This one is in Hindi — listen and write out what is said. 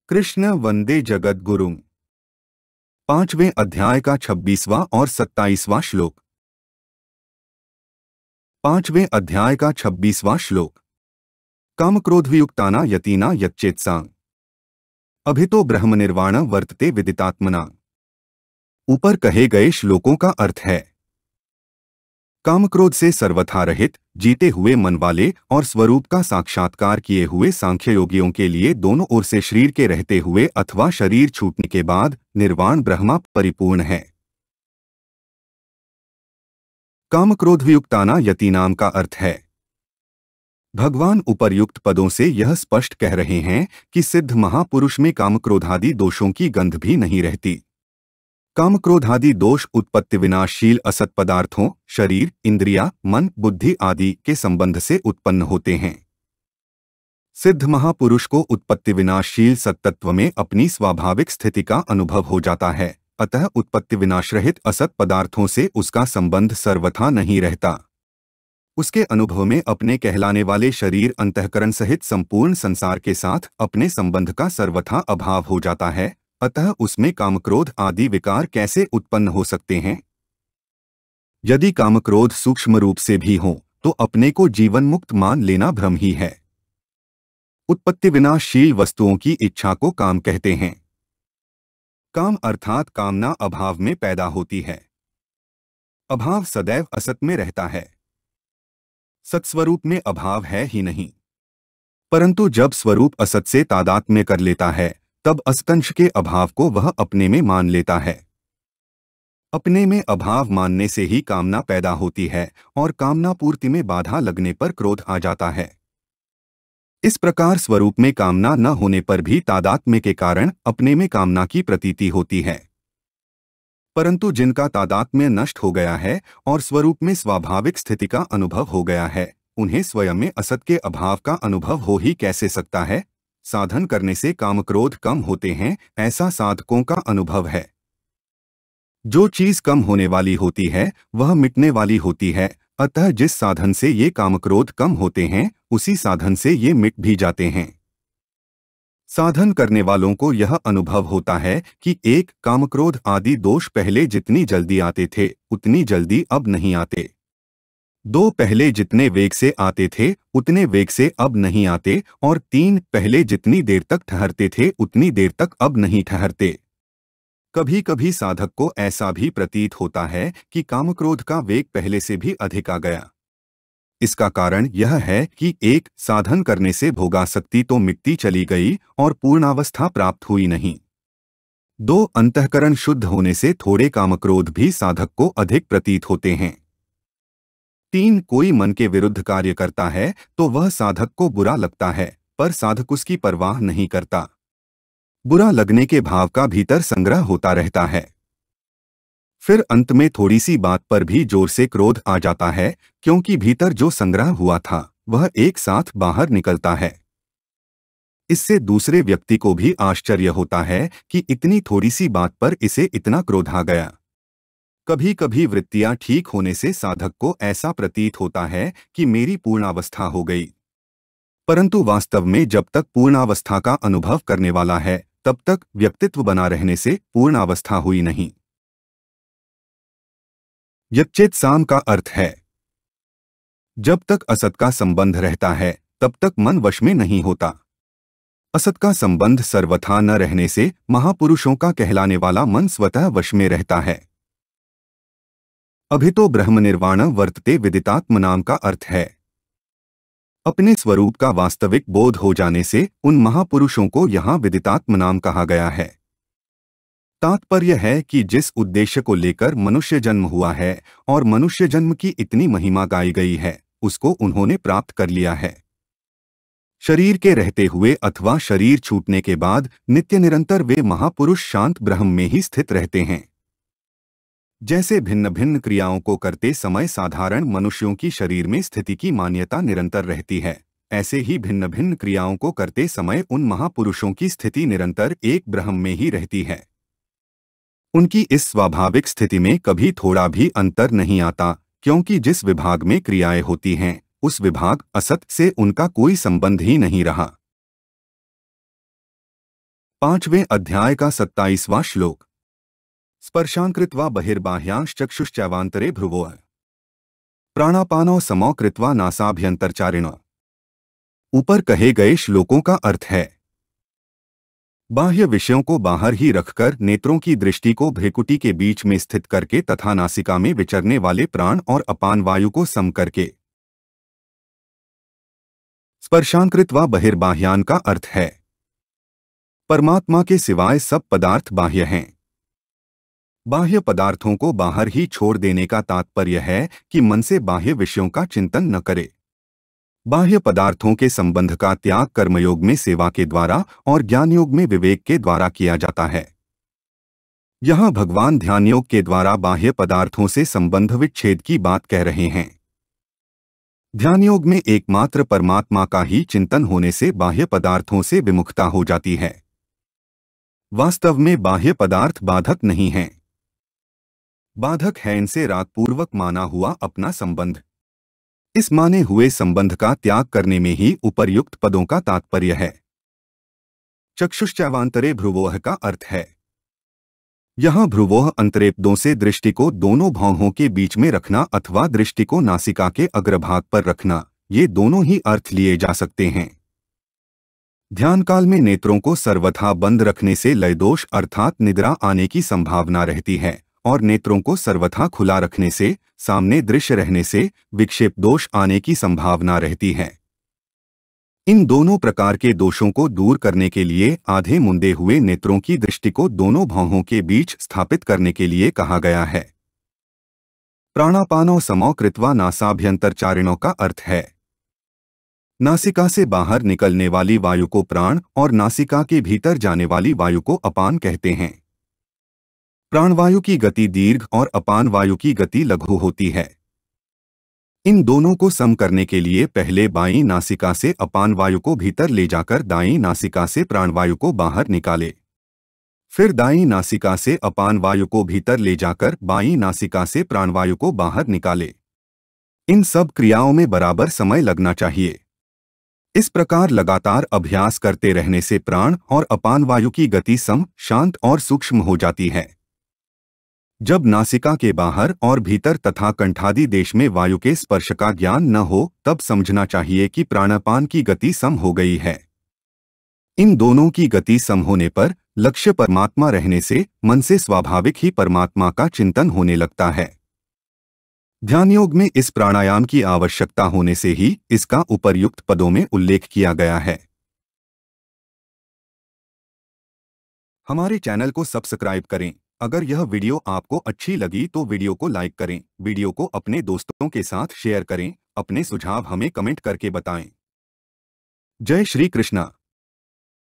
कृष्ण वंदे जगद्गुरुं। 5वें अध्याय का 26वां और 27वां श्लोक। 5वें अध्याय का 26वां श्लोक। कामक्रोधवियुक्ताना यतीना यच्चेत्सां अभितो ब्रह्मनिर्वाण वर्तते विदितात्मना। ऊपर कहे गए श्लोकों का अर्थ है, कामक्रोध से सर्वथा रहित जीते हुए मन वाले और स्वरूप का साक्षात्कार किए हुए सांख्य योगियों के लिए दोनों ओर से शरीर के रहते हुए अथवा शरीर छूटने के बाद निर्वाण ब्रह्मा परिपूर्ण है। कामक्रोधवियुक्ताना यतीनाम का अर्थ है, भगवान उपर्युक्त पदों से यह स्पष्ट कह रहे हैं कि सिद्ध महापुरुष में कामक्रोधादि दोषों की गंध भी नहीं रहती। कामक्रोधादि दोष उत्पत्ति विनाशशील असत पदार्थों शरीर, इंद्रिया, मन, बुद्धि आदि के संबंध से उत्पन्न होते हैं। सिद्ध महापुरुष को उत्पत्ति विनाशशील सत्तत्व में अपनी स्वाभाविक स्थिति का अनुभव हो जाता है, अतः उत्पत्ति विनाशरहित असत पदार्थों से उसका संबंध सर्वथा नहीं रहता। उसके अनुभव में अपने कहलाने वाले शरीर अंतःकरण सहित संपूर्ण संसार के साथ अपने संबंध का सर्वथा अभाव हो जाता है, अतः उसमें कामक्रोध आदि विकार कैसे उत्पन्न हो सकते हैं। यदि कामक्रोध सूक्ष्म रूप से भी हो तो अपने को जीवन मुक्त मान लेना भ्रम ही है। उत्पत्ति विनाशशील वस्तुओं की इच्छा को काम कहते हैं। काम अर्थात कामना अभाव में पैदा होती है। अभाव सदैव असत में रहता है। सत्स्वरूप में अभाव है ही नहीं, परंतु जब स्वरूप असत से तादात्म्य कर लेता है तब असतंश के अभाव को वह अपने में मान लेता है। अपने में अभाव मानने से ही कामना पैदा होती है और कामना पूर्ति में बाधा लगने पर क्रोध आ जाता है। इस प्रकार स्वरूप में कामना न होने पर भी तादात्म्य के कारण अपने में कामना की प्रतीति होती है। परंतु जिनका तादात्म्य नष्ट हो गया है और स्वरूप में स्वाभाविक स्थिति का अनुभव हो गया है, उन्हें स्वयं में असत के अभाव का अनुभव हो ही कैसे सकता है। साधन करने से कामक्रोध कम होते हैं, ऐसा साधकों का अनुभव है। जो चीज कम होने वाली होती है वह मिटने वाली होती है, अतः जिस साधन से ये कामक्रोध कम होते हैं उसी साधन से ये मिट भी जाते हैं। साधन करने वालों को यह अनुभव होता है कि एक कामक्रोध आदि दोष पहले जितनी जल्दी आते थे उतनी जल्दी अब नहीं आते। दो पहले जितने वेग से आते थे उतने वेग से अब नहीं आते, और तीन पहले जितनी देर तक ठहरते थे उतनी देर तक अब नहीं ठहरते। कभी कभी साधक को ऐसा भी प्रतीत होता है कि कामक्रोध का वेग पहले से भी अधिक आ गया। इसका कारण यह है कि एक साधन करने से भोगासक्ति तो मिटती चली गई और पूर्णावस्था प्राप्त हुई नहीं। दो अंतःकरण शुद्ध होने से थोड़े कामक्रोध भी साधक को अधिक प्रतीत होते हैं। तीन कोई मन के विरुद्ध कार्य करता है तो वह साधक को बुरा लगता है, पर साधक उसकी परवाह नहीं करता। बुरा लगने के भाव का भीतर संग्रह होता रहता है। फिर अंत में थोड़ी सी बात पर भी जोर से क्रोध आ जाता है, क्योंकि भीतर जो संग्रह हुआ था वह एक साथ बाहर निकलता है। इससे दूसरे व्यक्ति को भी आश्चर्य होता है कि इतनी थोड़ी सी बात पर इसे इतना क्रोध आ गया। कभी कभी वृत्तियां ठीक होने से साधक को ऐसा प्रतीत होता है कि मेरी पूर्णावस्था हो गई, परंतु वास्तव में जब तक पूर्णावस्था का अनुभव करने वाला है तब तक व्यक्तित्व बना रहने से पूर्णावस्था हुई नहीं। यच्चेत्साम का अर्थ है, जब तक असत का संबंध रहता है तब तक मन वश में नहीं होता। असत का संबंध सर्वथा न रहने से महापुरुषों का कहलाने वाला मन स्वतः वश में रहता है। अभितो ब्रह्मनिर्वाण वर्तते विदितात्मनाम का अर्थ है, अपने स्वरूप का वास्तविक बोध हो जाने से उन महापुरुषों को यहाँ विदितात्मनाम कहा गया है। तात्पर्य है कि जिस उद्देश्य को लेकर मनुष्य जन्म हुआ है और मनुष्य जन्म की इतनी महिमा गाई गई है उसको उन्होंने प्राप्त कर लिया है। शरीर के रहते हुए अथवा शरीर छूटने के बाद नित्य निरंतर वे महापुरुष शांत ब्रह्म में ही स्थित रहते हैं। जैसे भिन्न भिन्न क्रियाओं को करते समय साधारण मनुष्यों की शरीर में स्थिति की मान्यता निरंतर रहती है, ऐसे ही भिन्न भिन्न क्रियाओं को करते समय उन महापुरुषों की स्थिति निरंतर एक ब्रह्म में ही रहती है। उनकी इस स्वाभाविक स्थिति में कभी थोड़ा भी अंतर नहीं आता, क्योंकि जिस विभाग में क्रियाएं होती हैं उस विभाग असत से उनका कोई संबंध ही नहीं रहा। 5वें अध्याय का 27वां श्लोक। स्पर्शान् कृत्वा बहिर्बाह्यांश्चक्षुश्चैवान्तरे भ्रुवोः प्राणापानौ समौ कृत्वा नासाभ्यन्तरचारिण। ऊपर कहे गए श्लोकों का अर्थ है, बाह्य विषयों को बाहर ही रखकर नेत्रों की दृष्टि को भ्रुकुटी के बीच में स्थित करके तथा नासिका में विचरने वाले प्राण और अपान वायु को सम करके। स्पर्शान् कृत्वा बहिर्बाह्यान् का अर्थ है, परमात्मा के सिवाय सब पदार्थ बाह्य हैं। बाह्य पदार्थों को बाहर ही छोड़ देने का तात्पर्य है कि मन से बाह्य विषयों का चिंतन न करे। बाह्य पदार्थों के संबंध का त्याग कर्मयोग में सेवा के द्वारा और ज्ञान योग में विवेक के द्वारा किया जाता है। यहाँ भगवान ध्यान योग के द्वारा बाह्य पदार्थों से संबंध विच्छेद की बात कह रहे हैं। ध्यान योग में एकमात्र परमात्मा का ही चिंतन होने से बाह्य पदार्थों से विमुखता हो जाती है। वास्तव में बाह्य पदार्थ बाधक नहीं हैं। बाधक है इनसे रागपूर्वक माना हुआ अपना संबंध। इस माने हुए संबंध का त्याग करने में ही उपर्युक्त पदों का तात्पर्य है। चक्षुश्चैवान्तरे भ्रुवोः का अर्थ है, यहाँ भ्रुवोः अंतरेपदों से दृष्टि को दोनों भौहों के बीच में रखना अथवा दृष्टि को नासिका के अग्रभाग पर रखना, ये दोनों ही अर्थ लिए जा सकते हैं। ध्यान काल में नेत्रों को सर्वथा बंद रखने से लय दोष अर्थात निद्रा आने की संभावना रहती है और नेत्रों को सर्वथा खुला रखने से, सामने दृश्य रहने से विक्षेप दोष आने की संभावना रहती है। इन दोनों प्रकार के दोषों को दूर करने के लिए आधे मुंदे हुए नेत्रों की दृष्टि को दोनों भौहों के बीच स्थापित करने के लिए कहा गया है। प्राणापानौ समौ कृत्वा नासाभ्यन्तरचारिणों का अर्थ है, नासिका से बाहर निकलने वाली वायु को प्राण और नासिका के भीतर जाने वाली वायु को अपान कहते हैं। प्राणवायु की गति दीर्घ और अपान वायु की गति लघु होती है। इन दोनों को सम करने के लिए पहले बाईं नासिका से अपान वायु को भीतर ले जाकर दाईं नासिका से प्राणवायु को बाहर निकाले, फिर दाईं नासिका से अपान वायु को भीतर ले जाकर बाईं नासिका से प्राणवायु को बाहर निकाले। इन सब क्रियाओं में बराबर समय लगना चाहिए। इस प्रकार लगातार अभ्यास करते रहने से प्राण और अपान वायु की गति सम, शांत और सूक्ष्म हो जाती है। जब नासिका के बाहर और भीतर तथा कंठादि देश में वायु के स्पर्श का ज्ञान न हो तब समझना चाहिए कि प्राणापान की गति सम हो गई है। इन दोनों की गति सम होने पर लक्ष्य परमात्मा रहने से मन से स्वाभाविक ही परमात्मा का चिंतन होने लगता है। ध्यान योग में इस प्राणायाम की आवश्यकता होने से ही इसका उपर्युक्त पदों में उल्लेख किया गया है। हमारे चैनल को सब्सक्राइब करें। अगर यह वीडियो आपको अच्छी लगी तो वीडियो को लाइक करें, वीडियो को अपने दोस्तों के साथ शेयर करें, अपने सुझाव हमें कमेंट करके बताएं। जय श्री कृष्णा।